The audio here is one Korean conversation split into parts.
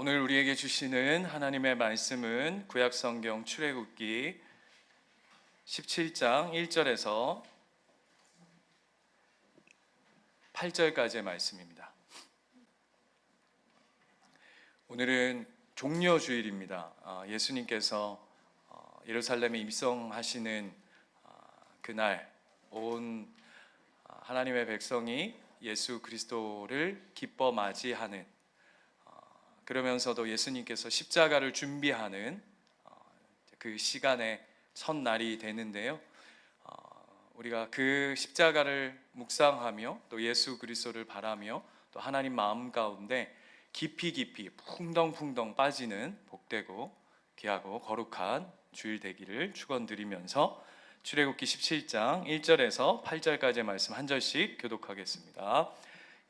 오늘 우리에게 주시는 하나님의 말씀은 구약성경 출애굽기 17장 1절에서 8절까지의 말씀입니다. 오늘은 종려주일입니다. 예수님께서 예루살렘에 입성하시는 그날 온 하나님의 백성이 예수 그리스도를 기뻐 맞이하는, 그러면서도 예수님께서 십자가를 준비하는 그 시간의 첫날이 되는데요. 우리가 그 십자가를 묵상하며 또 예수 그리스도를 바라며 또 하나님 마음 가운데 깊이 풍덩풍덩 빠지는 복되고 귀하고 거룩한 주일 되기를 축원드리면서 출애굽기 17장 1절에서 8절까지의 말씀 한 절씩 교독하겠습니다.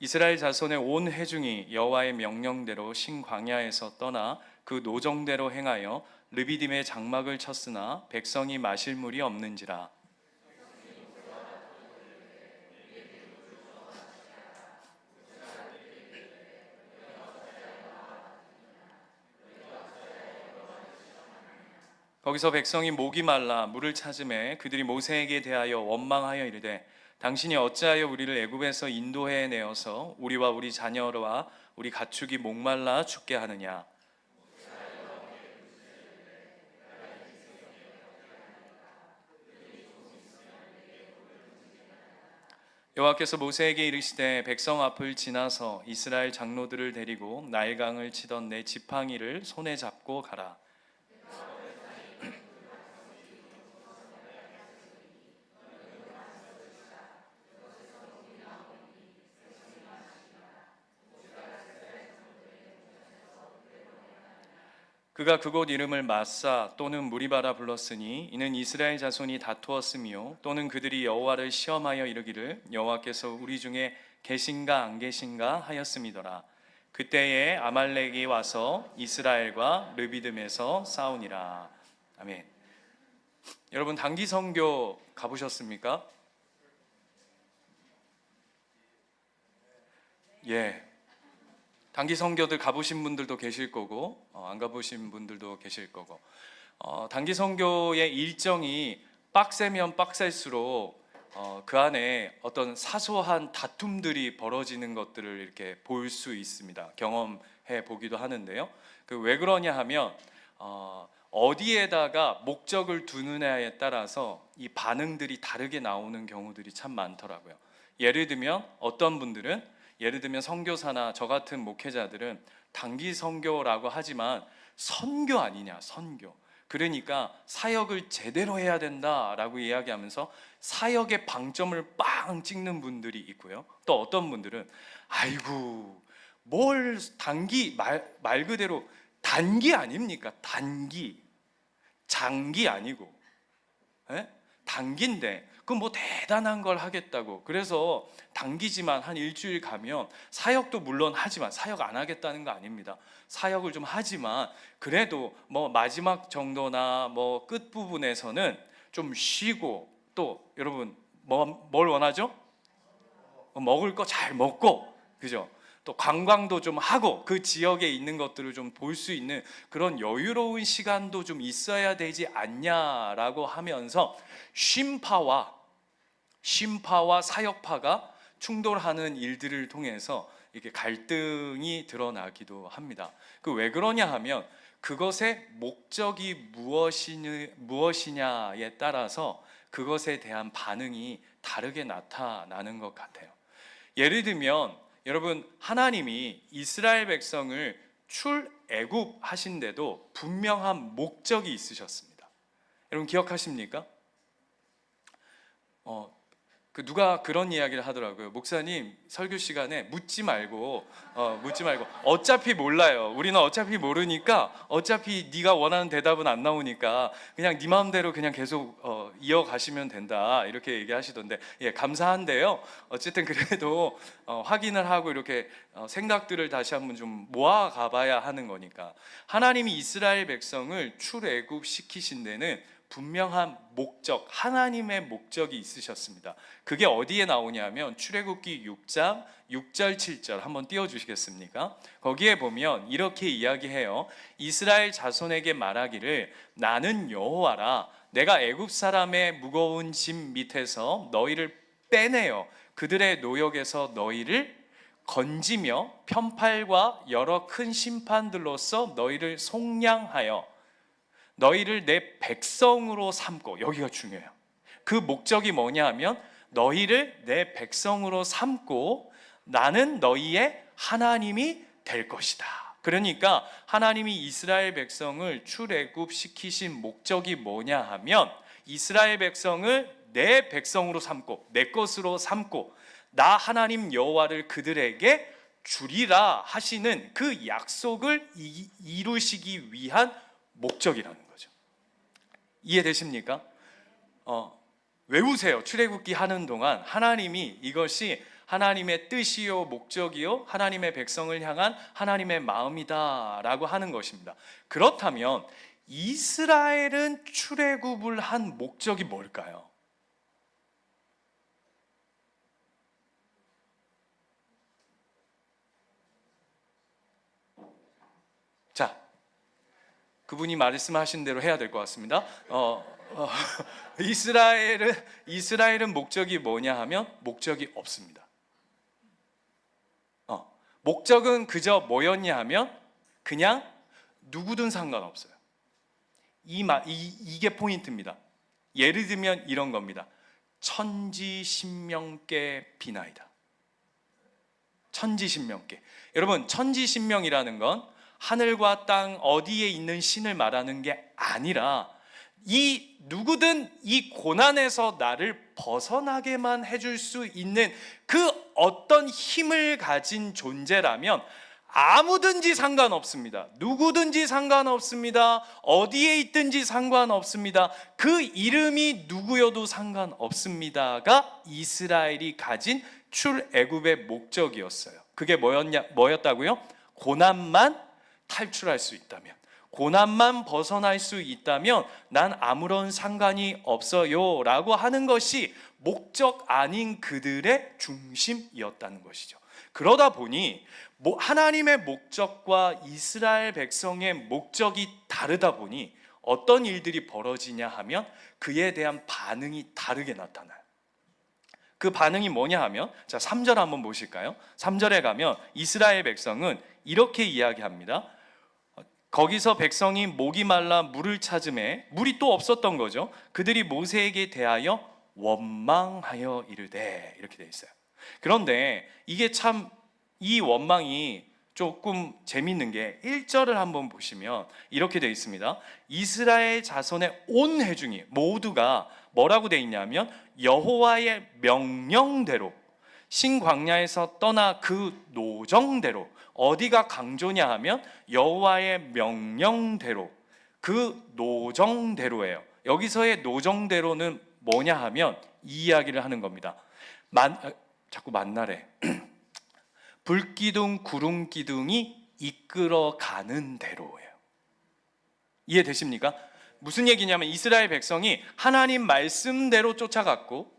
이스라엘 자손의 온 회중이 여호와의 명령대로 신광야에서 떠나 그 노정대로 행하여 르비딤의 장막을 쳤으나 백성이 마실 물이 없는지라. 거기서 백성이 목이 말라 물을 찾으매 그들이 모세에게 대하여 원망하여 이르되 당신이 어찌하여 우리를 애굽에서 인도해 내어서 우리와 우리 자녀와 우리 가축이 목말라 죽게 하느냐. 여호와께서 모세에게 이르시되 백성 앞을 지나서 이스라엘 장로들을 데리고 나일강을 치던 내 지팡이를 손에 잡고 가라. 그가 그곳 이름을 마사 또는 무리바라 불렀으니 이는 이스라엘 자손이 다투었으며 또는 그들이 여호와를 시험하여 이르기를 여호와께서 우리 중에 계신가 안 계신가 하였음이더라. 그때에 아말렉이 와서 이스라엘과 르비딤에서 싸우니라. 아멘. 여러분, 단기 선교 가보셨습니까? 예. 단기 선교들 가보신 분들도 계실 거고 안 가보신 분들도 계실 거고, 단기 선교의 일정이 빡세면 빡셀수록 그 안에 어떤 사소한 다툼들이 벌어지는 것들을 이렇게 볼 수 있습니다. 경험해 보기도 하는데요. 그 왜 그러냐 하면 어디에다가 목적을 두느냐에 따라서 이 반응들이 다르게 나오는 경우들이 참 많더라고요. 예를 들면 예를 들면 선교사나 저 같은 목회자들은 단기 선교라고 하지만 선교 아니냐, 선교. 그러니까 사역을 제대로 해야 된다라고 이야기하면서 사역의 방점을 빵 찍는 분들이 있고요. 또 어떤 분들은 아이고 뭘 단기, 말 그대로 단기 아닙니까? 단기, 장기 아니고, 에? 단기인데 그럼 뭐 대단한 걸 하겠다고, 그래서 단기지만 한 일주일 가면 사역도 물론 하지만 사역 안 하겠다는 거 아닙니다. 사역을 좀 하지만 그래도 뭐 마지막 정도나 뭐 끝부분에서는 좀 쉬고, 또 여러분 뭘 원하죠? 먹을 거 잘 먹고, 그죠? 또 관광도 좀 하고 그 지역에 있는 것들을 좀 볼 수 있는 그런 여유로운 시간도 좀 있어야 되지 않냐라고 하면서 쉼파와 사역파가 충돌하는 일들을 통해서 이렇게 갈등이 드러나기도 합니다. 그 왜 그러냐 하면 그것의 목적이 무엇이냐에 따라서 그것에 대한 반응이 다르게 나타나는 것 같아요. 예를 들면 여러분, 하나님이 이스라엘 백성을 출애굽하신데도 분명한 목적이 있으셨습니다. 여러분 기억하십니까? 누가 그런 이야기를 하더라고요. 목사님 설교 시간에 묻지 말고 어차피 몰라요. 우리는 어차피 모르니까 어차피 네가 원하는 대답은 안 나오니까 그냥 네 마음대로 그냥 계속 이어가시면 된다, 이렇게 얘기하시던데, 예, 감사한데요. 어쨌든 그래도 확인을 하고 이렇게 생각들을 다시 한번 좀 모아가봐야 하는 거니까. 하나님이 이스라엘 백성을 출애굽 시키신 데는 분명한 목적, 하나님의 목적이 있으셨습니다. 그게 어디에 나오냐면 출애굽기 6장 6절 7절 한번 띄워주시겠습니까? 거기에 보면 이렇게 이야기해요. 이스라엘 자손에게 말하기를 나는 여호와라. 내가 애굽 사람의 무거운 짐 밑에서 너희를 빼내어 그들의 노역에서 너희를 건지며 편팔과 여러 큰 심판들로서 너희를 속량하여 너희를 내 백성으로 삼고, 여기가 중요해요. 그 목적이 뭐냐 하면 너희를 내 백성으로 삼고 나는 너희의 하나님이 될 것이다. 그러니까 하나님이 이스라엘 백성을 출애굽시키신 목적이 뭐냐 하면 이스라엘 백성을 내 백성으로 삼고 내 것으로 삼고 나 하나님 여호와를 그들에게 주리라 하시는 그 약속을 이루시기 위한 목적이라는 거죠. 이해되십니까? 외우세요. 출애굽기 하는 동안 하나님이 이것이 하나님의 뜻이요 목적이요 하나님의 백성을 향한 하나님의 마음이다 라고 하는 것입니다. 그렇다면 이스라엘은 출애굽을 한 목적이 뭘까요? 자, 그분이 말씀하신 대로 해야 될 것 같습니다. 이스라엘은 목적이 뭐냐 하면 목적이 없습니다. 목적은 그저 뭐였냐 하면 그냥 누구든 상관없어요. 이게 포인트입니다. 예를 들면 이런 겁니다. 천지신명께 비나이다. 천지신명께. 여러분, 천지신명이라는 건 하늘과 땅 어디에 있는 신을 말하는 게 아니라 이 누구든 이 고난에서 나를 벗어나게만 해줄 수 있는 그 어떤 힘을 가진 존재라면 아무든지 상관없습니다. 누구든지 상관없습니다. 어디에 있든지 상관없습니다. 그 이름이 누구여도 상관없습니다가 이스라엘이 가진 출애굽의 목적이었어요. 그게 뭐였다고요? 고난만 탈출할 수 있다면, 고난만 벗어날 수 있다면 난 아무런 상관이 없어요 라고 하는 것이 목적 아닌 그들의 중심이었다는 것이죠. 그러다 보니 하나님의 목적과 이스라엘 백성의 목적이 다르다 보니 어떤 일들이 벌어지냐 하면 그에 대한 반응이 다르게 나타나요. 그 반응이 뭐냐 하면, 자, 3절 한번 보실까요? 3절에 가면 이스라엘 백성은 이렇게 이야기합니다. 거기서 백성이 목이 말라 물을 찾음에, 물이 또 없었던 거죠. 그들이 모세에게 대하여 원망하여 이르되, 이렇게 돼 있어요. 그런데 이게 참 이 원망이 조금 재밌는 게 1절을 한번 보시면 이렇게 돼 있습니다. 이스라엘 자손의 온 회중이 모두가 뭐라고 돼 있냐면 여호와의 명령대로 신광야에서 떠나 그 노정대로, 어디가 강조냐 하면 여호와의 명령대로, 그 노정대로예요. 여기서의 노정대로는 뭐냐 하면 이 이야기를 하는 겁니다. 자꾸 만나래. 불기둥 구름기둥이 이끌어가는 대로예요. 이해되십니까? 무슨 얘기냐면 이스라엘 백성이 하나님 말씀대로 쫓아갔고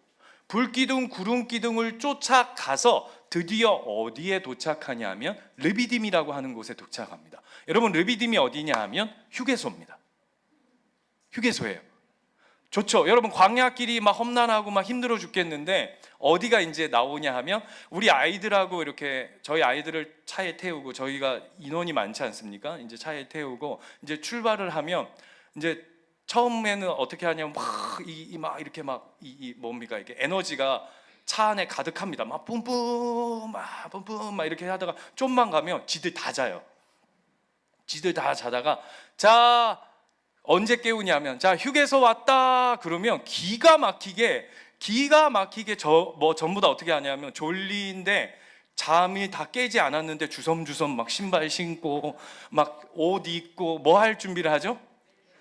불기둥 구름기둥을 쫓아가서 드디어 어디에 도착하냐 하면 르비딤이라고 하는 곳에 도착합니다. 여러분, 르비딤이 어디냐 하면 휴게소입니다. 휴게소예요. 좋죠. 여러분, 광야길이 막 험난하고 막 힘들어 죽겠는데 어디가 이제 나오냐 하면 우리 아이들하고 이렇게 저희 아이들을 차에 태우고, 저희가 인원이 많지 않습니까? 이제 차에 태우고 이제 출발을 하면 이제 처음에는 어떻게 하냐면 막 이렇게 뭡니까, 이게 에너지가 차 안에 가득합니다. 막 뿜뿜 막 이렇게 하다가 좀만 가면 지들 다 자요. 지들 다 자다가 자 언제 깨우냐면 자 휴게소 왔다 그러면 기가 막히게 전부 다 어떻게 하냐면 졸리인데 잠이 다 깨지 않았는데 주섬주섬 막 신발 신고 막 옷 입고 뭐 할 준비를 하죠?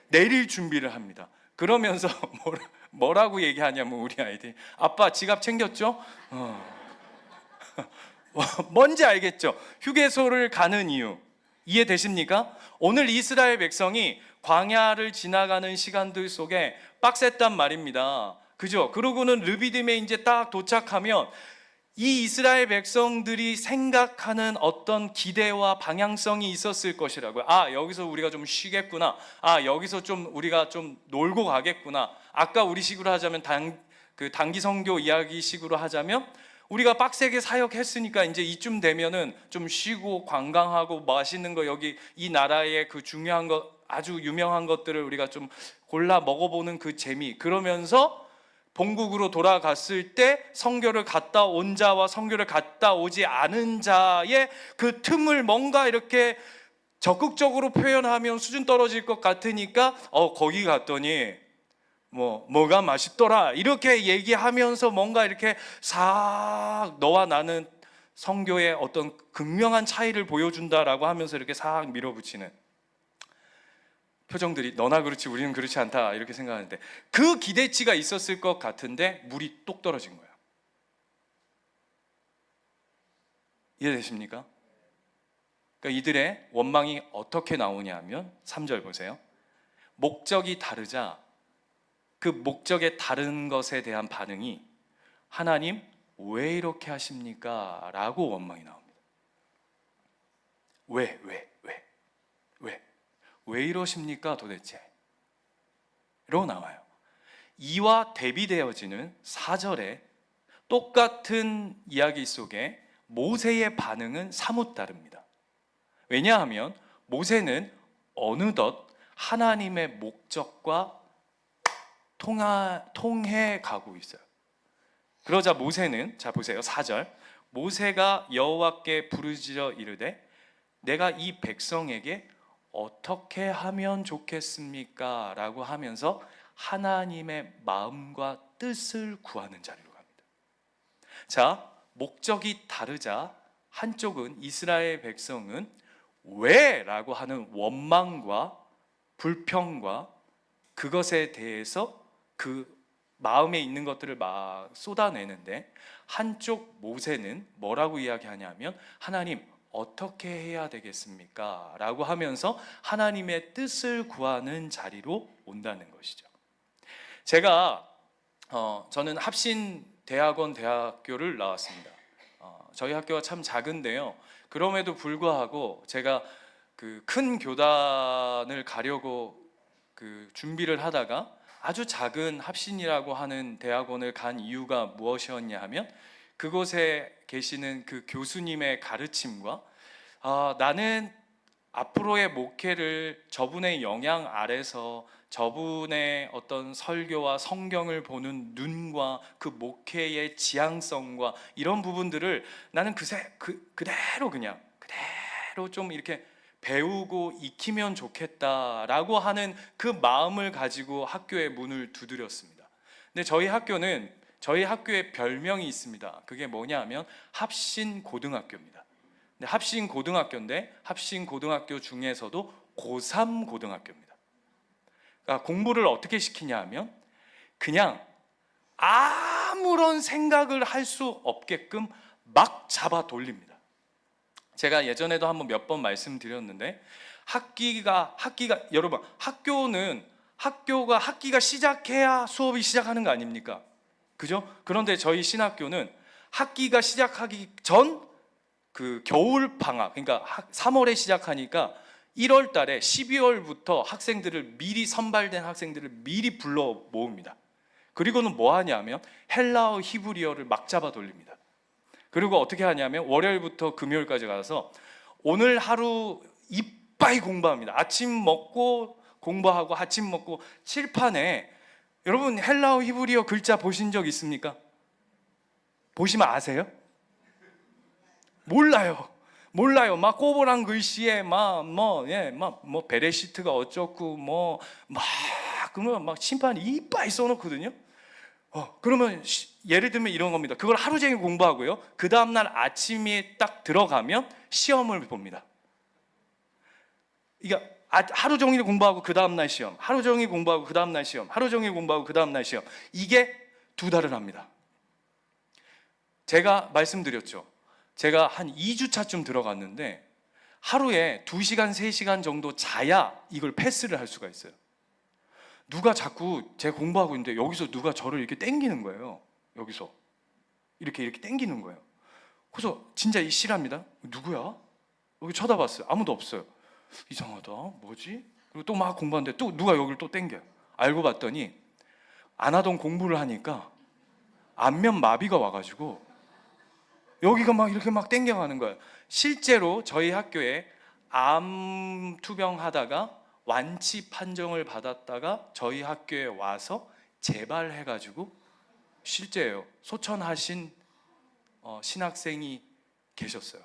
내릴 준비를 합니다. 그러면서 뭐라고 얘기하냐면 우리 아이들이 아빠 지갑 챙겼죠? 뭔지 알겠죠? 휴게소를 가는 이유, 이해되십니까? 오늘 이스라엘 백성이 광야를 지나가는 시간들 속에 빡셌단 말입니다. 그죠? 그러고는 르비딤에 이제 딱 도착하면 이 이스라엘 백성들이 생각하는 어떤 기대와 방향성이 있었을 것이라고요. 아, 여기서 우리가 좀 쉬겠구나. 아, 여기서 좀 우리가 좀 놀고 가겠구나. 아까 우리 식으로 하자면 단기 선교 이야기식으로 하자면 우리가 빡세게 사역했으니까 이제 이쯤 되면은 좀 쉬고 관광하고 맛있는 거, 여기 이 나라의 그 중요한 거, 아주 유명한 것들을 우리가 좀 골라 먹어보는 그 재미, 그러면서 본국으로 돌아갔을 때 선교를 갔다 온 자와 선교를 갔다 오지 않은 자의 그 틈을 뭔가 이렇게 적극적으로 표현하면 수준 떨어질 것 같으니까 거기 갔더니 뭐가 맛있더라 이렇게 얘기하면서 뭔가 이렇게 싹 너와 나는 선교의 어떤 극명한 차이를 보여준다라고 하면서 이렇게 싹 밀어붙이는 표정들이, 너나 그렇지 우리는 그렇지 않다 이렇게 생각하는데, 그 기대치가 있었을 것 같은데 물이 똑 떨어진 거예요. 이해되십니까? 그러니까 이들의 원망이 어떻게 나오냐 하면 3절 보세요. 목적이 다르자 그 목적의 다른 것에 대한 반응이 하나님 왜 이렇게 하십니까? 라고 원망이 나옵니다. 왜 이러십니까 도대체? 로 나와요. 이와 대비되어지는 4절에 똑같은 이야기 속에 모세의 반응은 사뭇 다릅니다. 왜냐하면 모세는 어느덧 하나님의 목적과 통해 가고 있어요. 그러자 모세는, 자 보세요 4절, 모세가 여호와께 부르짖어 이르되 내가 이 백성에게 어떻게 하면 좋겠습니까? 라고 하면서 하나님의 마음과 뜻을 구하는 자리로 갑니다. 자, 목적이 다르자 한쪽은 이스라엘 백성은 왜? 라고 하는 원망과 불평과 그것에 대해서 그 마음에 있는 것들을 막 쏟아내는데, 한쪽 모세는 뭐라고 이야기하냐면 하나님 어떻게 해야 되겠습니까? 라고 하면서 하나님의 뜻을 구하는 자리로 온다는 것이죠. 제가 저는 합신대학원 대학교를 나왔습니다. 저희 학교가 참 작은데요, 그럼에도 불구하고 제가 그 큰 교단을 가려고 그 준비를 하다가 아주 작은 합신이라고 하는 대학원을 간 이유가 무엇이었냐 하면 그곳에 계시는 그 교수님의 가르침과 나는 앞으로의 목회를 저분의 영향 아래서 저분의 어떤 설교와 성경을 보는 눈과 그 목회의 지향성과 이런 부분들을 나는 그대로 좀 이렇게 배우고 익히면 좋겠다라고 하는 그 마음을 가지고 학교의 문을 두드렸습니다. 근데 저희 학교의 별명이 있습니다. 그게 뭐냐 하면 합신고등학교입니다. 근데 합신고등학교인데 합신고등학교 중에서도 고3고등학교입니다. 그러니까 공부를 어떻게 시키냐 하면 그냥 아무런 생각을 할 수 없게끔 막 잡아 돌립니다. 제가 예전에도 한번 몇 번 말씀드렸는데 여러분, 학기가 시작해야 수업이 시작하는 거 아닙니까? 그죠? 그런데 저희 신학교는 학기가 시작하기 전 그 겨울 방학, 그러니까 3월에 시작하니까 1월 달에 12월부터 선발된 학생들을 미리 불러 모읍니다. 그리고는 뭐 하냐면 헬라어, 히브리어를 막 잡아 돌립니다. 그리고 어떻게 하냐면 월요일부터 금요일까지 가서 오늘 하루 이빠이 공부합니다. 아침 먹고 공부하고 아침 먹고 칠판에, 여러분 헬라어, 히브리어 글자 보신 적 있습니까? 보시면 아세요? 몰라요. 막 꼬부랑 글씨에 베레시트가 어쩌고 그러면 막 칠판에 이빠이 써놓거든요. 그러면 예를 들면 이런 겁니다. 그걸 하루 종일 공부하고요, 그 다음날 아침에 딱 들어가면 시험을 봅니다. 그러니까 하루 종일 공부하고 그 다음날 시험, 하루 종일 공부하고 그 다음날 시험, 하루 종일 공부하고 그 다음날 시험, 이게 2달을 합니다. 제가 말씀드렸죠. 제가 한 2주차쯤 들어갔는데 하루에 2시간, 3시간 정도 자야 이걸 패스를 할 수가 있어요. 누가 자꾸 제가 공부하고 있는데 여기서 누가 저를 이렇게 땡기는 거예요. 여기서 이렇게 땡기는 거예요. 그래서 진짜 실합니다. 누구야? 여기 쳐다봤어요. 아무도 없어요. 이상하다. 뭐지? 그리고 또 막 공부하는데 또 누가 여기를 또 땡겨요. 알고 봤더니 안 하던 공부를 하니까 안면 마비가 와가지고 여기가 막 이렇게 막 땡겨가는 거예요. 실제로 저희 학교에 암 투병하다가 완치 판정을 받았다가 저희 학교에 와서 재발해가지고 실제예요. 소천하신 신학생이 계셨어요.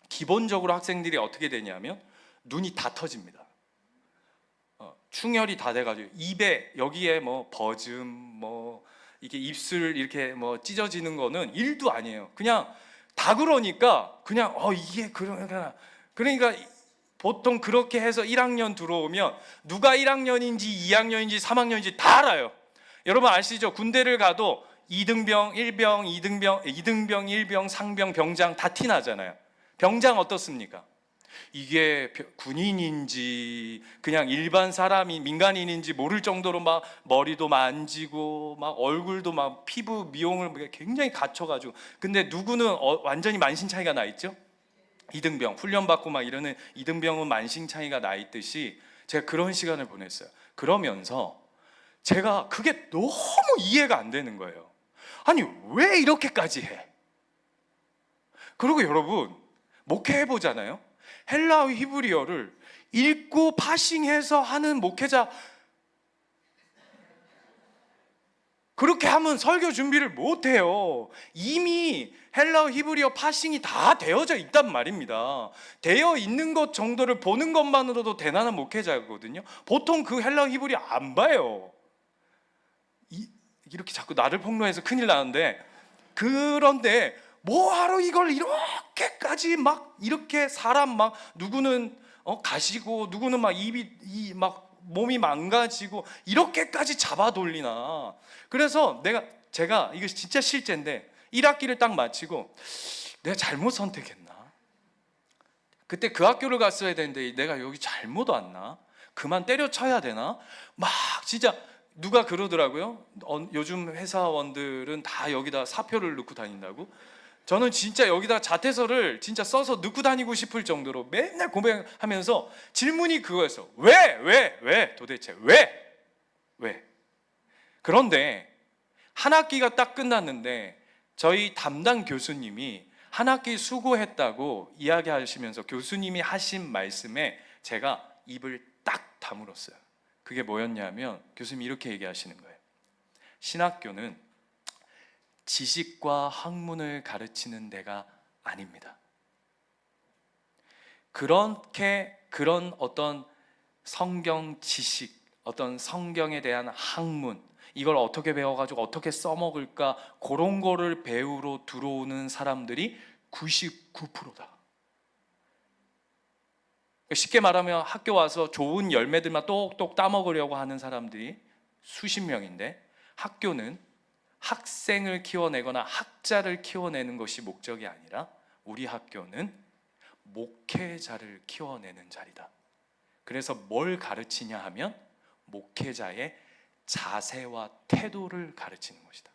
기본적으로 학생들이 어떻게 되냐면 눈이 다 터집니다. 충혈이 다 돼가지고 입에 여기에 뭐 버즘 뭐 이게 입술 이렇게 뭐 찢어지는 거는 일도 아니에요. 그냥 다 그러니까 그냥 이게 그러니까 보통 그렇게 해서 1학년 들어오면 누가 1학년인지 2학년인지 3학년인지 다 알아요. 여러분 아시죠? 군대를 가도 2등병, 1병, 2등병, 1병, 상병, 병장 다 티나잖아요. 병장 어떻습니까? 이게 군인인지 그냥 일반 사람이 민간인인지 모를 정도로 막 머리도 만지고 막 얼굴도 막 피부 미용을 굉장히 갖춰가지고, 근데 누구는 완전히 만신 차이가 나 있죠? 2등병 훈련받고 막 이러는 2등병은 만신 차이가 나 있듯이 제가 그런 시간을 보냈어요. 그러면서 제가 그게 너무 이해가 안 되는 거예요. 아니 왜 이렇게까지 해? 그리고 여러분 목회해 보잖아요. 헬라어 히브리어를 읽고 파싱해서 하는 목회자, 그렇게 하면 설교 준비를 못 해요. 이미 헬라어 히브리어 파싱이 다 되어져 있단 말입니다. 되어 있는 것 정도를 보는 것만으로도 대단한 목회자거든요. 보통 그 헬라어 히브리어 안 봐요. 이렇게 자꾸 나를 폭로해서 큰일 나는데, 그런데 뭐하러 이걸 이렇게까지 막 이렇게 사람 막 누구는 가시고 누구는 막 입이 막 몸이 망가지고 이렇게까지 잡아 돌리나. 그래서 제가 이거 진짜 실제인데 1학기를 딱 마치고 내가 잘못 선택했나? 그때 그 학교를 갔어야 되는데 내가 여기 잘못 왔나? 그만 때려쳐야 되나? 막 진짜 누가 그러더라고요. 요즘 회사원들은 다 여기다 사표를 넣고 다닌다고. 저는 진짜 여기다 자퇴서를 진짜 써서 넣고 다니고 싶을 정도로 맨날 고백하면서 질문이 그거였어. 왜? 도대체 왜? 그런데 한 학기가 딱 끝났는데 저희 담당 교수님이 한 학기 수고했다고 이야기하시면서 교수님이 하신 말씀에 제가 입을 딱 다물었어요. 그게 뭐였냐면 교수님이 이렇게 얘기하시는 거예요. 신학교는 지식과 학문을 가르치는 데가 아닙니다. 그런 어떤 성경 지식, 어떤 성경에 대한 학문, 이걸 어떻게 배워가지고 어떻게 써먹을까, 그런 거를 배우러 들어오는 사람들이 99%다. 쉽게 말하면 학교 와서 좋은 열매들만 똑똑 따먹으려고 하는 사람들이 수십 명인데, 학교는 학생을 키워내거나 학자를 키워내는 것이 목적이 아니라 우리 학교는 목회자를 키워내는 자리다. 그래서 뭘 가르치냐 하면 목회자의 자세와 태도를 가르치는 것이다.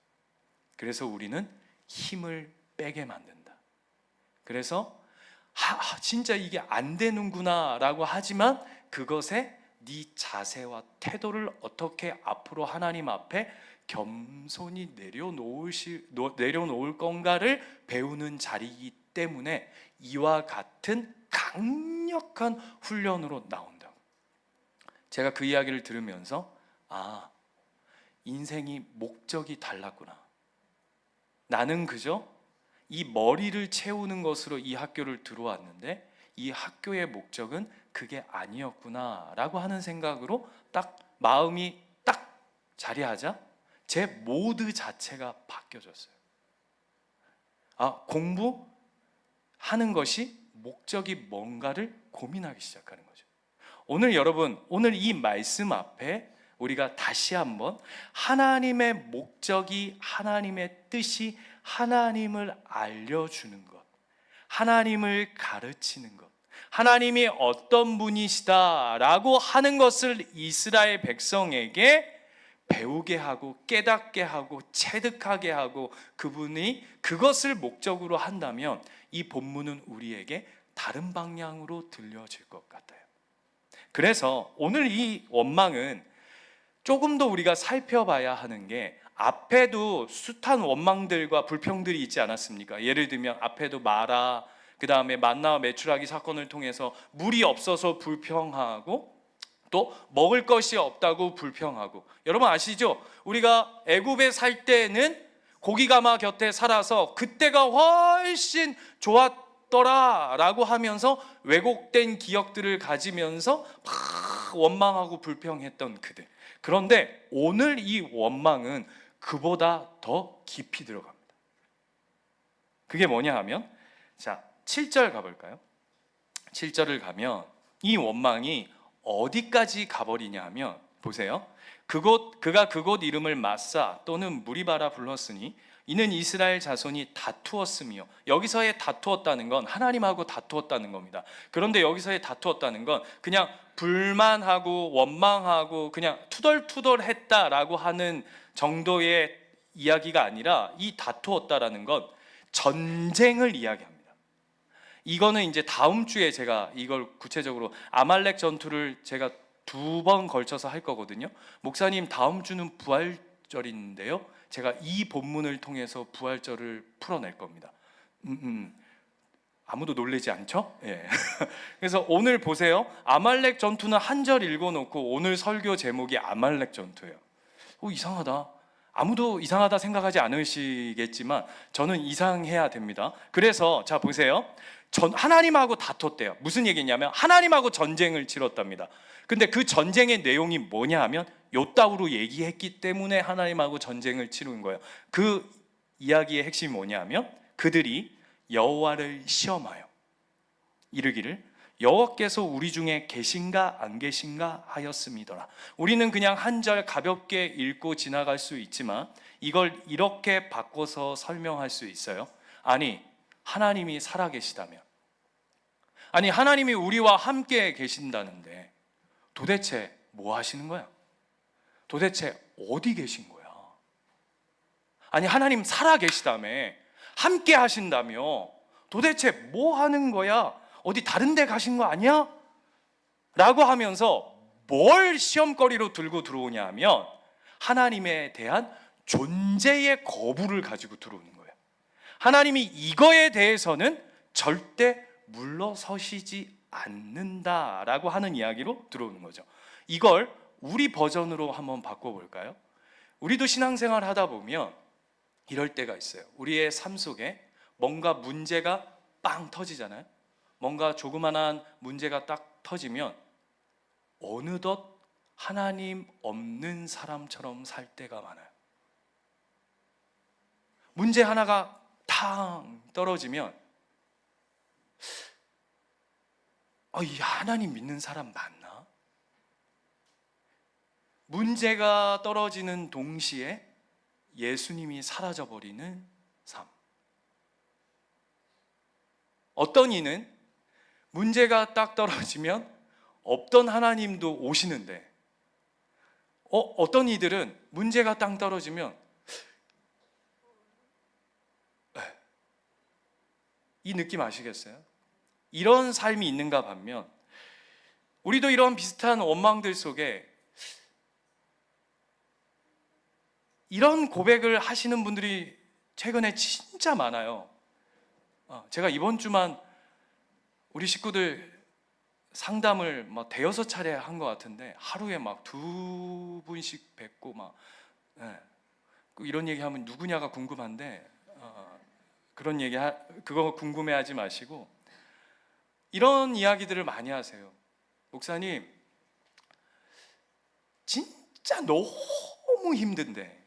그래서 우리는 힘을 빼게 만든다. 그래서 진짜 이게 안 되는구나 라고 하지만 그것에 네 자세와 태도를 어떻게 앞으로 하나님 앞에 겸손히 내려놓을 건가를 배우는 자리이기 때문에 이와 같은 강력한 훈련으로 나온다. 제가 그 이야기를 들으면서 인생이 목적이 달랐구나. 나는 그저 이 머리를 채우는 것으로 이 학교를 들어왔는데 이 학교의 목적은 그게 아니었구나 라고 하는 생각으로 딱 마음이 딱 자리하자 제 모드 자체가 바뀌어졌어요. 공부하는 것이 목적이 뭔가를 고민하기 시작하는 거죠. 오늘 여러분, 오늘 이 말씀 앞에 우리가 다시 한번 하나님의 목적이, 하나님의 뜻이, 하나님을 알려주는 것, 하나님을 가르치는 것, 하나님이 어떤 분이시다라고 하는 것을 이스라엘 백성에게 배우게 하고 깨닫게 하고 체득하게 하고 그분이 그것을 목적으로 한다면 이 본문은 우리에게 다른 방향으로 들려질 것 같아요. 그래서 오늘 이 원망은 조금 더 우리가 살펴봐야 하는 게, 앞에도 숱한 원망들과 불평들이 있지 않았습니까? 예를 들면 앞에도 마라, 그 다음에 만나와 메추라기 사건을 통해서 물이 없어서 불평하고, 또 먹을 것이 없다고 불평하고. 여러분 아시죠? 우리가 애굽에 살 때는 고기가마 곁에 살아서 그때가 훨씬 좋았더라라고 하면서 왜곡된 기억들을 가지면서 막 원망하고 불평했던 그들. 그런데 오늘 이 원망은 그보다 더 깊이 들어갑니다. 그게 뭐냐 하면, 자 7절 가볼까요? 7절을 가면 이 원망이 어디까지 가버리냐 하면, 보세요. 그가 그곳 이름을 마사 또는 무리바라 불렀으니 이는 이스라엘 자손이 다투었으며, 여기서의 다투었다는 건 하나님하고 다투었다는 겁니다. 그런데 여기서의 다투었다는 건 그냥 불만하고 원망하고 그냥 투덜투덜했다라고 하는 정도의 이야기가 아니라, 이 다투었다라는 건 전쟁을 이야기합니다. 이거는 이제 다음 주에 제가 이걸 구체적으로 아말렉 전투를 제가 2번 걸쳐서 할 거거든요. 목사님 다음 주는 부활절인데요, 제가 이 본문을 통해서 부활절을 풀어낼 겁니다. 아무도 놀라지 않죠? 예. 그래서 오늘 보세요. 아말렉 전투는 한 절 읽어놓고 오늘 설교 제목이 아말렉 전투예요. 이상하다. 아무도 이상하다 생각하지 않으시겠지만 저는 이상해야 됩니다. 그래서 자 보세요. 하나님하고 다퉜대요. 무슨 얘기냐면 하나님하고 전쟁을 치렀답니다. 근데 그 전쟁의 내용이 뭐냐 하면 요따우로 얘기했기 때문에 하나님하고 전쟁을 치른 거예요. 그 이야기의 핵심이 뭐냐 하면, 그들이 여호와를 시험하여 이르기를 여호와께서 우리 중에 계신가 안 계신가 하였음이더라. 우리는 그냥 한 절 가볍게 읽고 지나갈 수 있지만 이걸 이렇게 바꿔서 설명할 수 있어요. 아니 하나님이 살아계시다면, 아니 하나님이 우리와 함께 계신다는데 도대체 뭐 하시는 거야? 도대체 어디 계신 거야? 아니 하나님 살아계시다며, 함께 하신다며 도대체 뭐 하는 거야? 어디 다른 데 가신 거 아니야? 라고 하면서 뭘 시험거리로 들고 들어오냐 하면 하나님에 대한 존재의 거부를 가지고 들어오는 거예요. 하나님이 이거에 대해서는 절대 물러서시지 않는다라고 하는 이야기로 들어오는 거죠. 이걸 우리 버전으로 한번 바꿔볼까요? 우리도 신앙생활 하다 보면 이럴 때가 있어요. 우리의 삶 속에 뭔가 문제가 빵 터지잖아요. 뭔가 조그만한 문제가 딱 터지면 어느덧 하나님 없는 사람처럼 살 때가 많아요. 문제 하나가 탕 떨어지면 이 하나님 믿는 사람 맞나? 문제가 떨어지는 동시에 예수님이 사라져버리는 삶. 어떤 이는 문제가 딱 떨어지면 없던 하나님도 오시는데, 어떤 이들은 문제가 딱 떨어지면 이 느낌 아시겠어요? 이런 삶이 있는가 반면 우리도 이런 비슷한 원망들 속에 이런 고백을 하시는 분들이 최근에 진짜 많아요. 제가 이번 주만 우리 식구들 상담을 막 5차례 한 것 같은데 하루에 막 2분씩 뵙고 막 이런 얘기하면 누구냐가 궁금한데 그런 얘기 그거 궁금해하지 마시고 이런 이야기들을 많이 하세요. 목사님 진짜 너무 힘든데,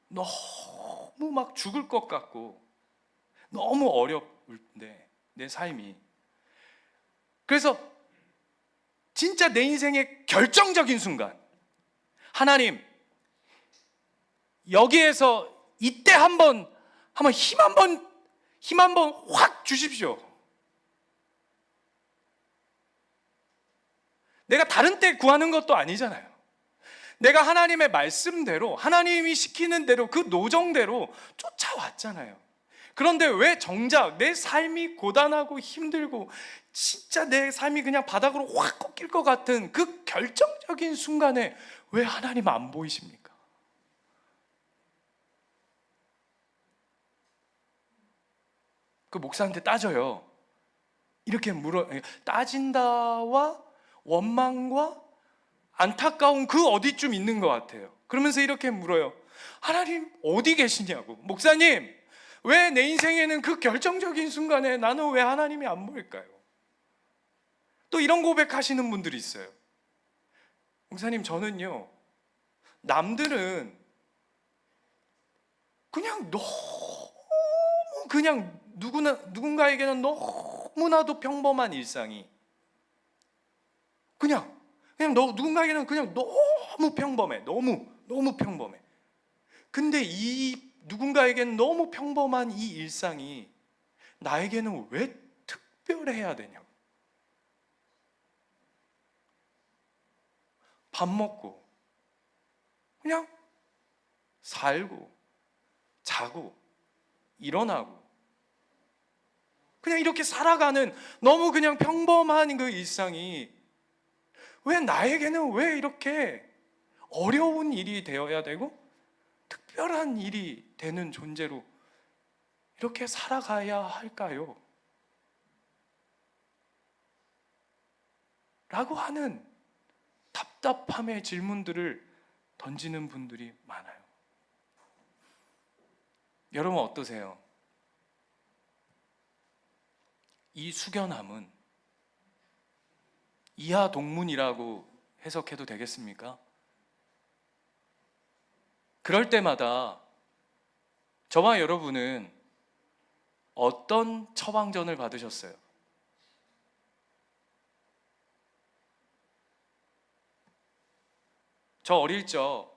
너무 막 죽을 것 같고 너무 어렵은데 내 삶이, 그래서 진짜 내 인생의 결정적인 순간 하나님 여기에서 이때 한번 힘 한번 확 주십시오. 내가 다른 때 구하는 것도 아니잖아요. 내가 하나님의 말씀대로, 하나님이 시키는 대로, 그 노정대로 쫓아왔잖아요. 그런데 왜 정작 내 삶이 고단하고 힘들고 진짜 내 삶이 그냥 바닥으로 확 꺾일 것 같은 그 결정적인 순간에 왜 하나님 안 보이십니까? 그 목사한테 따져요. 이렇게 따진다와 원망과 안타까운 그 어디쯤 있는 것 같아요. 그러면서 이렇게 물어요. 하나님 어디 계시냐고. 목사님, 왜 내 인생에는 그 결정적인 순간에 나는 왜 하나님이 안 보일까요? 또 이런 고백하시는 분들이 있어요. 목사님, 저는요, 남들은 그냥 너무 그냥 누군가에게는 너무나도 평범한 일상이 그냥 누군가에게는 그냥 너무 평범해. 너무 평범해. 근데 이 누군가에게는 너무 평범한 이 일상이 나에게는 왜 특별해야 되냐고. 밥 먹고 그냥 살고 자고 일어나고 그냥 이렇게 살아가는 너무 그냥 평범한 그 일상이 왜 나에게는 왜 이렇게 어려운 일이 되어야 되고 특별한 일이 되는 존재로 이렇게 살아가야 할까요? 라고 하는 답답함의 질문들을 던지는 분들이 많아요. 여러분 어떠세요? 이 숙연함은 이하 동문이라고 해석해도 되겠습니까? 그럴 때마다 저와 여러분은 어떤 처방전을 받으셨어요? 저 어릴 적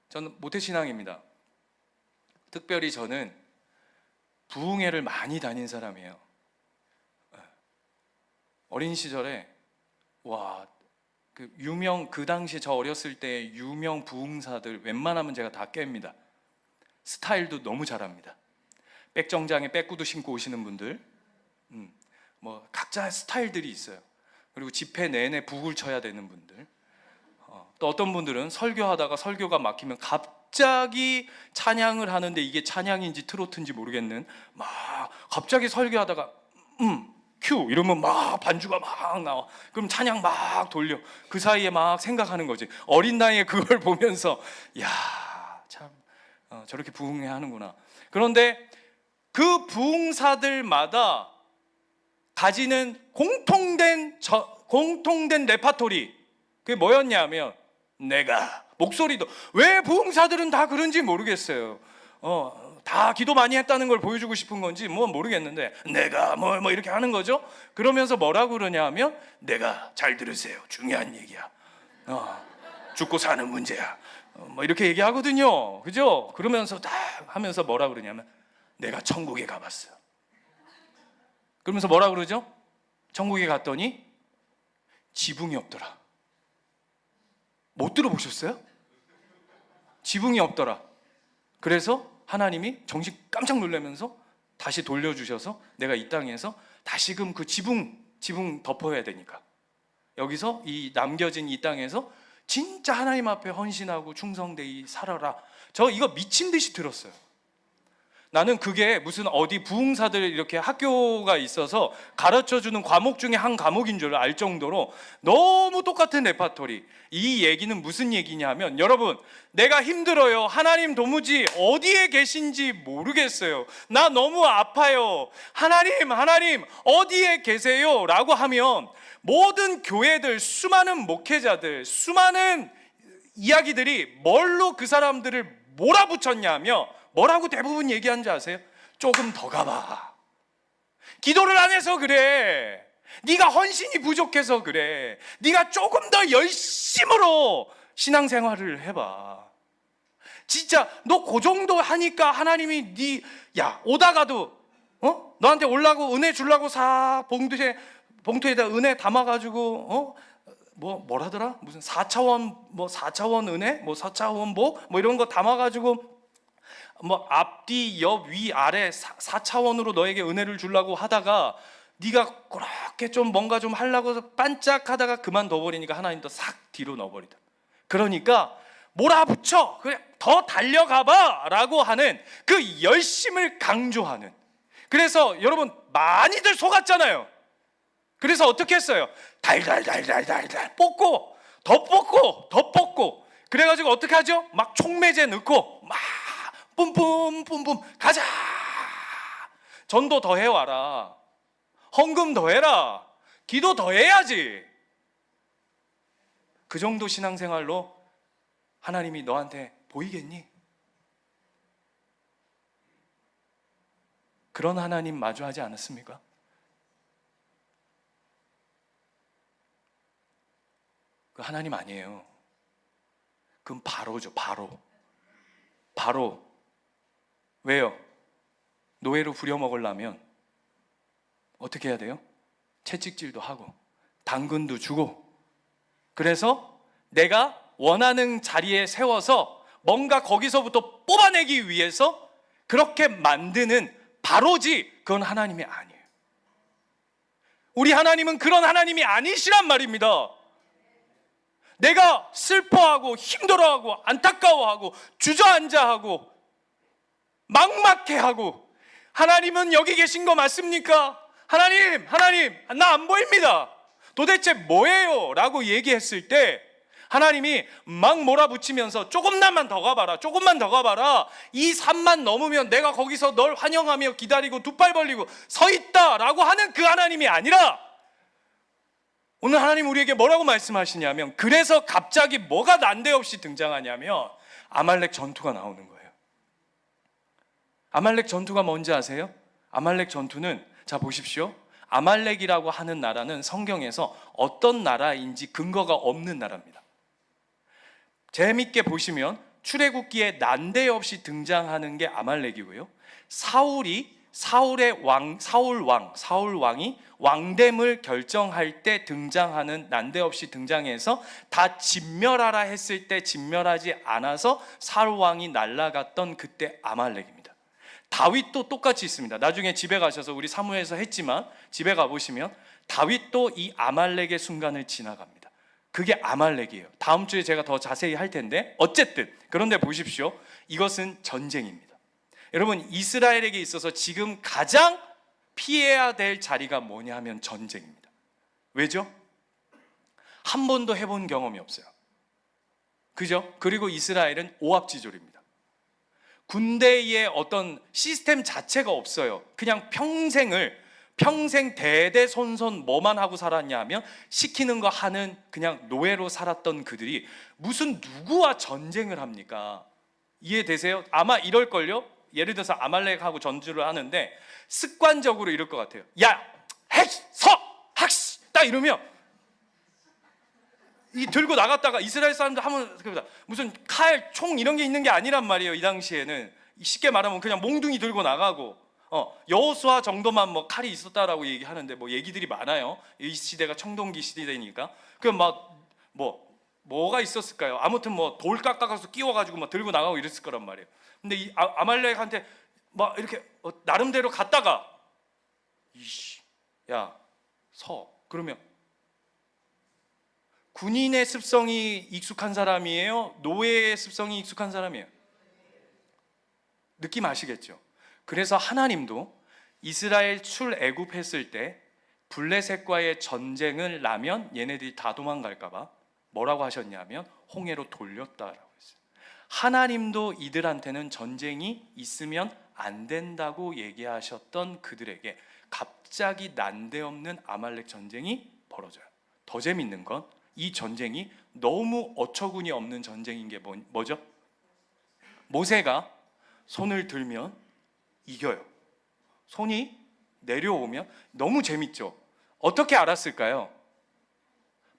저는 모태신앙입니다. 특별히 저는 부흥회를 많이 다닌 사람이에요. 어린 시절에 그 당시 저 어렸을 때 유명 부흥사들 웬만하면 제가 다 깹니다. 스타일도 너무 잘합니다. 백정장에 백구두 신고 오시는 분들, 뭐 각자 스타일들이 있어요. 그리고 집회 내내 북을 쳐야 되는 분들, 또 어떤 분들은 설교하다가 설교가 막히면 갑자기 찬양을 하는데 이게 찬양인지 트로트인지 모르겠는 막 갑자기 설교하다가 큐 이러면 막 반주가 막 나와. 그럼 찬양 막 돌려. 그 사이에 막 생각하는 거지. 어린 나이에 그걸 보면서 참 저렇게 부흥회 하는구나. 그런데 그 부흥사들마다 가지는 공통된 레파토리, 그게 뭐였냐면 내가 목소리도 왜 부흥사들은 다 그런지 모르겠어요. 다 기도 많이 했다는 걸 보여주고 싶은 건지 뭐 모르겠는데 내가 뭐 이렇게 하는 거죠. 그러면서 뭐라고 그러냐면 내가 잘 들으세요. 중요한 얘기야. 죽고 사는 문제야. 뭐 이렇게 얘기하거든요. 그죠? 그러면서 딱 하면서 뭐라 그러냐면 내가 천국에 가봤어. 그러면서 뭐라 그러죠? 천국에 갔더니 지붕이 없더라. 못 들어보셨어요? 지붕이 없더라. 그래서 하나님이 정신 깜짝 놀라면서 다시 돌려주셔서 내가 이 땅에서 다시금 그 지붕 덮어야 되니까 여기서 이 남겨진 이 땅에서 진짜 하나님 앞에 헌신하고 충성되이 살아라. 저 이거 미친 듯이 들었어요. 나는 그게 무슨 어디 부흥사들 이렇게 학교가 있어서 가르쳐주는 과목 중에 한 과목인 줄 알 정도로 너무 똑같은 레파토리. 이 얘기는 무슨 얘기냐면 여러분, 내가 힘들어요. 하나님 도무지 어디에 계신지 모르겠어요. 나 너무 아파요. 하나님 어디에 계세요? 라고 하면 모든 교회들, 수많은 목회자들, 수많은 이야기들이 뭘로 그 사람들을 몰아붙였냐며 뭐라고 대부분 얘기하는지 아세요? 조금 더 가봐. 기도를 안 해서 그래. 네가 헌신이 부족해서 그래. 네가 조금 더 열심으로 신앙생활을 해봐. 진짜 너 그 정도 하니까 하나님이 오다가도 너한테 올라고 은혜 주려고 싹 봉두에 봉투에다 은혜 담아가지고 뭐라더라? 무슨 4차원 은혜? 뭐 4차원 뭐 이런 거 담아가지고 뭐 앞뒤 옆 위 아래 4차원으로 너에게 은혜를 주려고 하다가 네가 그렇게 좀 뭔가 좀 하려고 해서 반짝하다가 그만둬 버리니까 하나님도 싹 뒤로 넣어버리다. 그러니까 몰아붙여, 그래 더 달려가봐 라고 하는 그 열심을 강조하는. 그래서 여러분 많이들 속았잖아요. 그래서 어떻게 했어요? 달달달달달달 뽑고 더 뽑고 더 뽑고, 그래가지고 어떻게 하죠? 막 촉매제 넣고 막 뿜뿜뿜뿜 가자, 전도 더 해와라, 헌금 더 해라, 기도 더 해야지. 그 정도 신앙생활로 하나님이 너한테 보이겠니? 그런 하나님 마주하지 않았습니까? 그 하나님 아니에요. 그건 바로죠. 바로. 왜요? 노예로 부려먹으려면 어떻게 해야 돼요? 채찍질도 하고 당근도 주고, 그래서 내가 원하는 자리에 세워서 뭔가 거기서부터 뽑아내기 위해서 그렇게 만드는 바로지, 그건 하나님이 아니에요. 우리 하나님은 그런 하나님이 아니시란 말입니다. 내가 슬퍼하고 힘들어하고 안타까워하고 주저앉아하고 막막해하고, 하나님은 여기 계신 거 맞습니까? 하나님 나 안 보입니다, 도대체 뭐예요? 라고 얘기했을 때 하나님이 막 몰아붙이면서 조금만 더 가봐라, 이 산만 넘으면 내가 거기서 널 환영하며 기다리고 두 팔 벌리고 서 있다 라고 하는 그 하나님이 아니라, 오늘 하나님 우리에게 뭐라고 말씀하시냐면, 그래서 갑자기 뭐가 난데없이 등장하냐면 아말렉 전투가 나오는 거예요. 아말렉 전투가 뭔지 아세요? 아말렉 전투는, 자 보십시오, 아말렉이라고 하는 나라는 성경에서 어떤 나라인지 근거가 없는 나라입니다. 재밌게 보시면 출애굽기에 난데없이 등장하는 게 아말렉이고요, 사울 왕이 왕됨을 결정할 때 등장하는, 난데없이 등장해서 다 진멸하라 했을 때 진멸하지 않아서 사울 왕이 날아갔던 그때 아말렉입니다. 다윗도 똑같이 있습니다. 나중에 집에 가셔서, 우리 사무에서 했지만 집에 가보시면 다윗도 이 아말렉의 순간을 지나갑니다. 그게 아말렉이에요. 다음 주에 제가 더 자세히 할 텐데, 어쨌든 그런데 보십시오, 이것은 전쟁입니다. 여러분, 이스라엘에게 있어서 지금 가장 피해야 될 자리가 뭐냐 하면 전쟁입니다. 왜죠? 한 번도 해본 경험이 없어요. 그죠? 그리고 이스라엘은 오합지졸입니다. 군대의 어떤 시스템 자체가 없어요. 그냥 평생 대대손손 뭐만 하고 살았냐 하면 시키는 거 하는 그냥 노예로 살았던 그들이 무슨 누구와 전쟁을 합니까? 이해되세요? 아마 이럴걸요? 예를 들어서 아말렉하고 전투를 하는데 습관적으로 이럴 것 같아요. 야, 핵, 서, 학시, 딱 이러면 이 들고 나갔다가, 이스라엘 사람들 하면 무슨 칼, 총 이런 게 있는 게 아니란 말이에요. 이 당시에는 쉽게 말하면 그냥 몽둥이 들고 나가고, 여호수아 정도만 뭐 칼이 있었다라고 얘기하는데 뭐 얘기들이 많아요. 이 시대가 청동기 시대니까. 그럼 뭐가 있었을까요? 아무튼 뭐 돌 깎아서 끼워가지고 막 들고 나가고 이랬을 거란 말이에요. 근데 이 아말렉한테 막 이렇게 나름대로 갔다가 야, 서. 그러면 군인의 습성이 익숙한 사람이에요? 노예의 습성이 익숙한 사람이에요? 느낌 아시겠죠? 그래서 하나님도 이스라엘 출애굽했을 때 블레셋과의 전쟁을 나면 얘네들이 다 도망갈까 봐 뭐라고 하셨냐면 홍해로 돌렸다라고 했어요. 하나님도 이들한테는 전쟁이 있으면 안 된다고 얘기하셨던 그들에게 갑자기 난데없는 아말렉 전쟁이 벌어져요. 더 재밌는 건 이 전쟁이 너무 어처구니 없는 전쟁인 게 뭐죠? 모세가 손을 들면 이겨요. 손이 내려오면, 너무 재밌죠? 어떻게 알았을까요?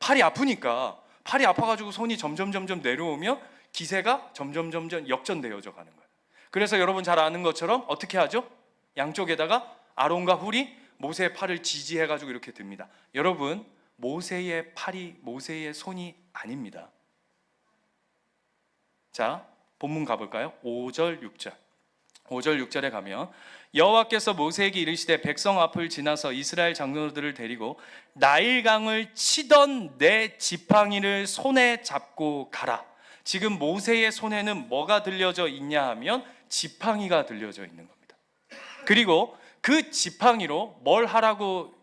팔이 아프니까. 팔이 아파가지고 손이 점점 내려오면 기세가 점점 역전되어져 가는 거예요. 그래서 여러분 잘 아는 것처럼 어떻게 하죠? 양쪽에다가 아론과 훌이 모세의 팔을 지지해가지고 이렇게 듭니다. 여러분, 모세의 팔이 모세의 손이 아닙니다. 자, 본문 가볼까요? 5절 6절 5절 6절에 가면 여호와께서 모세에게 이르시되 백성 앞을 지나서 이스라엘 장로들을 데리고 나일강을 치던 내 지팡이를 손에 잡고 가라. 지금 모세의 손에는 뭐가 들려져 있냐 하면 지팡이가 들려져 있는 겁니다. 그리고 그 지팡이로 뭘 하라고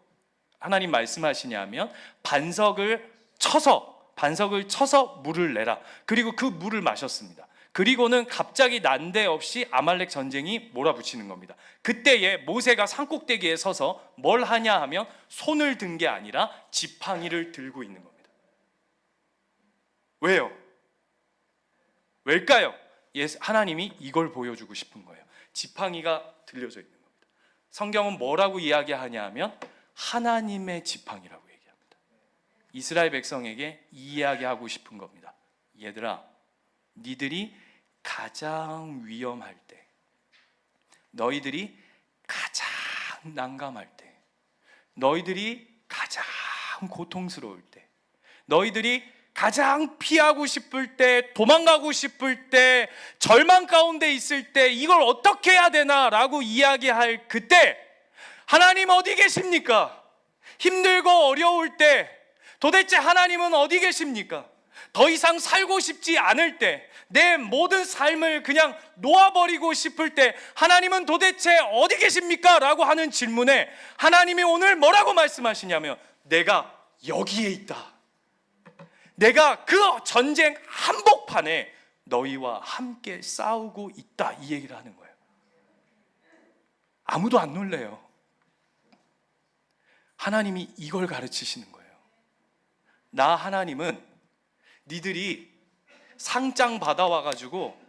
하나님 말씀하시냐면 반석을 쳐서 물을 내라. 그리고 그 물을 마셨습니다. 그리고는 갑자기 난데없이 아말렉 전쟁이 몰아붙이는 겁니다. 그때에 모세가 산꼭대기에 서서 뭘 하냐 하면 손을 든 게 아니라 지팡이를 들고 있는 겁니다. 왜요? 왜일까요? 하나님이 이걸 보여주고 싶은 거예요. 지팡이가 들려져 있는 겁니다. 성경은 뭐라고 이야기하냐 하면 하나님의 지팡이라고 얘기합니다. 이스라엘 백성에게 이야기하고 싶은 겁니다. 얘들아, 니들이 가장 위험할 때, 너희들이 가장 난감할 때, 너희들이 가장 고통스러울 때, 너희들이 가장 피하고 싶을 때, 도망가고 싶을 때, 절망 가운데 있을 때 이걸 어떻게 해야 되나 라고 이야기할 그때 하나님 어디 계십니까? 힘들고 어려울 때 도대체 하나님은 어디 계십니까? 더 이상 살고 싶지 않을 때, 내 모든 삶을 그냥 놓아버리고 싶을 때 하나님은 도대체 어디 계십니까? 라고 하는 질문에 하나님이 오늘 뭐라고 말씀하시냐면 내가 여기에 있다. 내가 그 전쟁 한복판에 너희와 함께 싸우고 있다. 이 얘기를 하는 거예요. 아무도 안 놀래요. 하나님이 이걸 가르치시는 거예요. 나 하나님은 니들이 상장 받아와가지고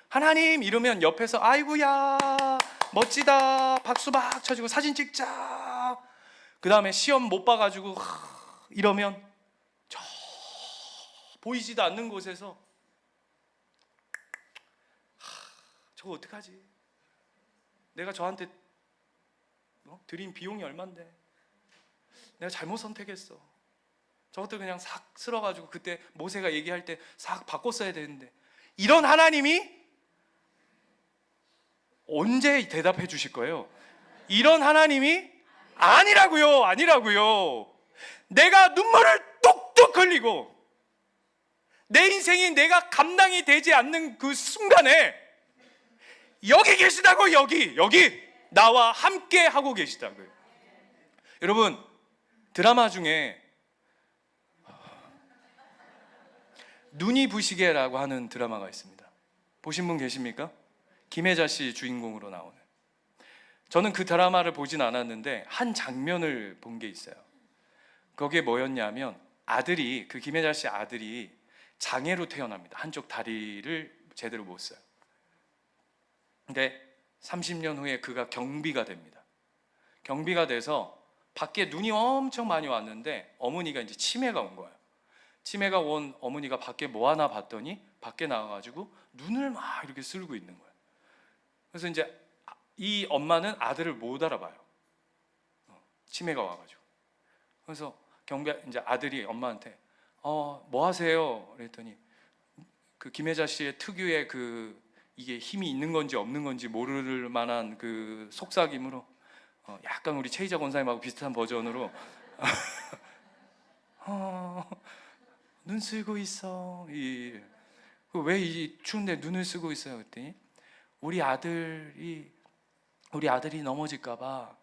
하나님 이러면 옆에서 아이고야 멋지다 박수 막 쳐주고 사진 찍자. 그 다음에 시험 못 봐가지고 이러면 저 보이지도 않는 곳에서 저거 어떡하지? 내가 저한테 드린 비용이 얼만데 내가 잘못 선택했어. 저것들 그냥 싹 쓸어가지고 그때 모세가 얘기할 때 싹 바꿨어야 되는데, 이런 하나님이 언제 대답해 주실 거예요? 이런 하나님이 아니라고요. 내가 눈물을 뚝뚝 흘리고 내 인생이 내가 감당이 되지 않는 그 순간에 여기 계시다고. 여기 나와 함께 하고 계시다고요. 여러분, 드라마 중에 눈이 부시게라고 하는 드라마가 있습니다. 보신 분 계십니까? 김혜자 씨 주인공으로 나오는. 저는 그 드라마를 보진 않았는데 한 장면을 본 게 있어요. 거기에 뭐였냐면 아들이, 그 김혜자 씨 아들이 장애로 태어납니다. 한쪽 다리를 제대로 못 써요. 근데 30년 후에 그가 경비가 됩니다. 경비가 돼서 밖에 눈이 엄청 많이 왔는데 어머니가 이제 치매가 온 거예요. 치매가 온 어머니가 밖에 뭐 하나 봤더니 밖에 나와가지고 눈을 막 이렇게 쓸고 있는 거예요. 그래서 이제 이 엄마는 아들을 못 알아봐요. 치매가 와가지고. 그래서 이제 아들이 엄마한테 뭐 하세요? 그랬더니 그 김혜자 씨의 특유의 이게 힘이 있는 건지 없는 건지 모를 만한 그 속삭임으로 약간 우리 최희자 권사님하고 비슷한 버전으로 눈 쓰고 있어. 왜 이 추운데 눈을 쓰고 있어요? 그랬더니 우리 아들이 넘어질까 봐.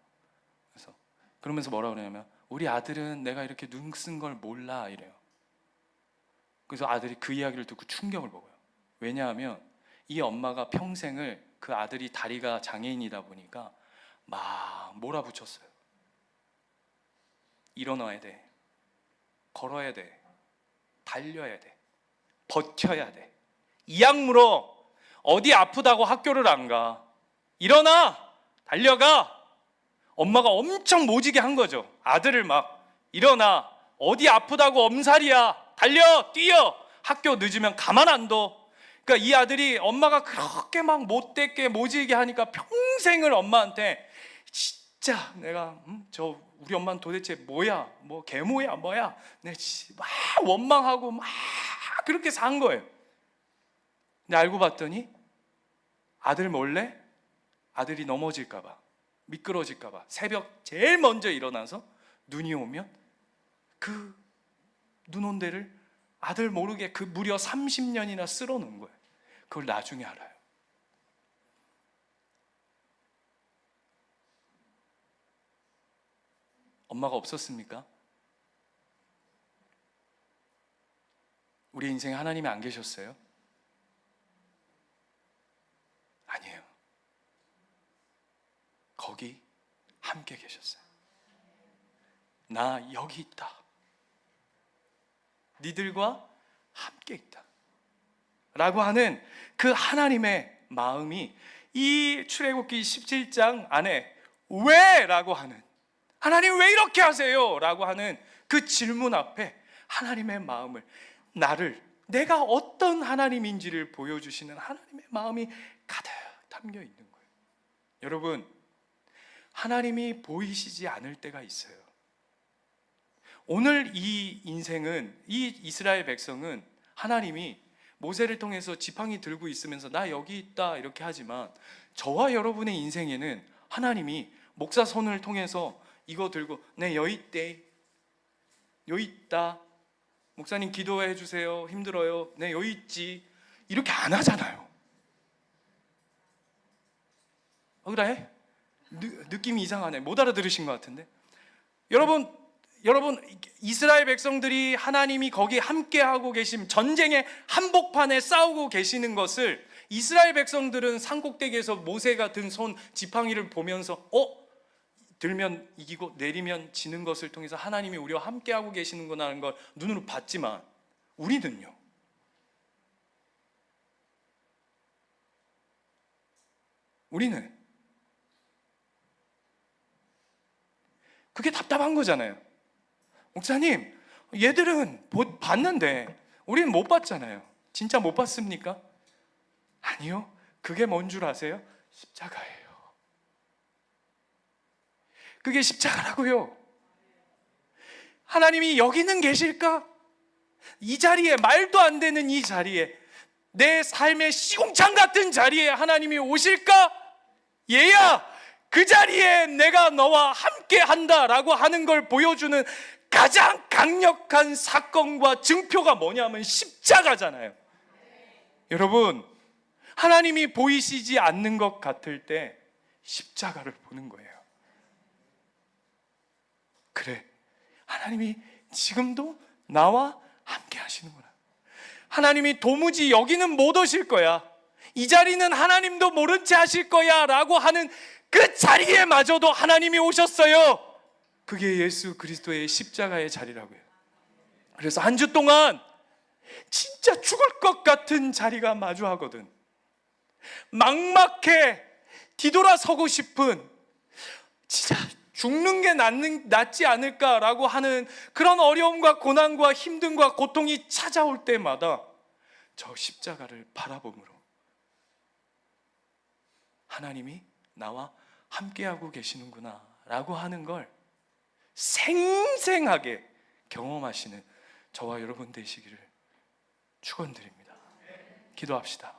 그래서 그러면서 뭐라 그러냐면 우리 아들은 내가 이렇게 눈 쓴 걸 몰라 이래요. 그래서 아들이 그 이야기를 듣고 충격을 먹어요. 왜냐하면 이 엄마가 평생을 그 아들이 다리가 장애인이다 보니까 막 몰아붙였어요. 일어나야 돼, 걸어야 돼, 달려야 돼, 버텨야 돼. 이 약물어. 어디 아프다고 학교를 안 가. 일어나, 달려가. 엄마가 엄청 모지게 한 거죠. 아들을 막 일어나, 어디 아프다고 엄살이야, 달려, 뛰어. 학교 늦으면 가만 안 둬. 그러니까 이 아들이 엄마가 그렇게 막 못되게 모지게 하니까 평생을 엄마한테 진짜 내가 저 우리 엄마는 도대체 뭐야, 뭐 계모야 뭐야, 내 막 원망하고 막 그렇게 산 거예요. 근데 알고 봤더니 아들 몰래 아들이 넘어질까봐, 미끄러질까봐 새벽 제일 먼저 일어나서 눈이 오면 그 눈 온 데를 아들 모르게 그 무려 30년이나 쓸어 놓은 거예요. 그걸 나중에 알아요. 엄마가 없었습니까? 우리 인생에 하나님이 안 계셨어요? 아니에요. 거기 함께 계셨어요. 나 여기 있다. 니들과 함께 있다. 라고 하는 그 하나님의 마음이 이 출애굽기 17장 안에 왜? 라고 하는, 하나님 왜 이렇게 하세요? 라고 하는 그 질문 앞에 하나님의 마음을, 나를, 내가 어떤 하나님인지를 보여주시는 하나님의 마음이 가득 담겨 있는 거예요. 여러분, 하나님이 보이시지 않을 때가 있어요. 오늘 이 인생은, 이 이스라엘 백성은 하나님이 모세를 통해서 지팡이 들고 있으면서 나 여기 있다 이렇게 하지만, 저와 여러분의 인생에는 하나님이 목사 손을 통해서 이거 들고 네 여기 있대, 여기 있다, 목사님 기도해 주세요, 힘들어요, 네 여기 있지, 이렇게 안 하잖아요. 그래? 느낌이 이상하네. 못 알아들으신 것 같은데. 여러분 이스라엘 백성들이 하나님이 거기 함께하고 계심, 전쟁의 한복판에 싸우고 계시는 것을 이스라엘 백성들은 산꼭대기에서 모세가 든 손 지팡이를 보면서 들면 이기고 내리면 지는 것을 통해서 하나님이 우리와 함께하고 계시는구나 하는 걸 눈으로 봤지만, 우리는요, 우리는 그게 답답한 거잖아요. 목사님, 얘들은 봤는데 우리는 못 봤잖아요. 진짜 못 봤습니까? 아니요. 그게 뭔 줄 아세요? 십자가예요. 그게 십자가라고요. 하나님이 여기는 계실까? 이 자리에, 말도 안 되는 이 자리에, 내 삶의 시궁창 같은 자리에 하나님이 오실까? 얘야, 그 자리에 내가 너와 함께 한다라고 하는 걸 보여주는 가장 강력한 사건과 증표가 뭐냐면 십자가잖아요. 여러분, 하나님이 보이시지 않는 것 같을 때 십자가를 보는 거예요. 그래, 하나님이 지금도 나와 함께 하시는구나. 하나님이 도무지 여기는 못 오실 거야, 이 자리는 하나님도 모른 채 하실 거야 라고 하는 그 자리에마저도 하나님이 오셨어요. 그게 예수 그리스도의 십자가의 자리라고요. 그래서 한 주 동안 진짜 죽을 것 같은 자리가 마주하거든, 막막해 뒤돌아서고 싶은, 진짜 죽는 게 낫지 않을까라고 하는 그런 어려움과 고난과 힘듦과 고통이 찾아올 때마다 저 십자가를 바라봄으로 하나님이 나와 함께하고 계시는구나 라고 하는 걸 생생하게 경험하시는 저와 여러분 되시기를 축원드립니다. 기도합시다.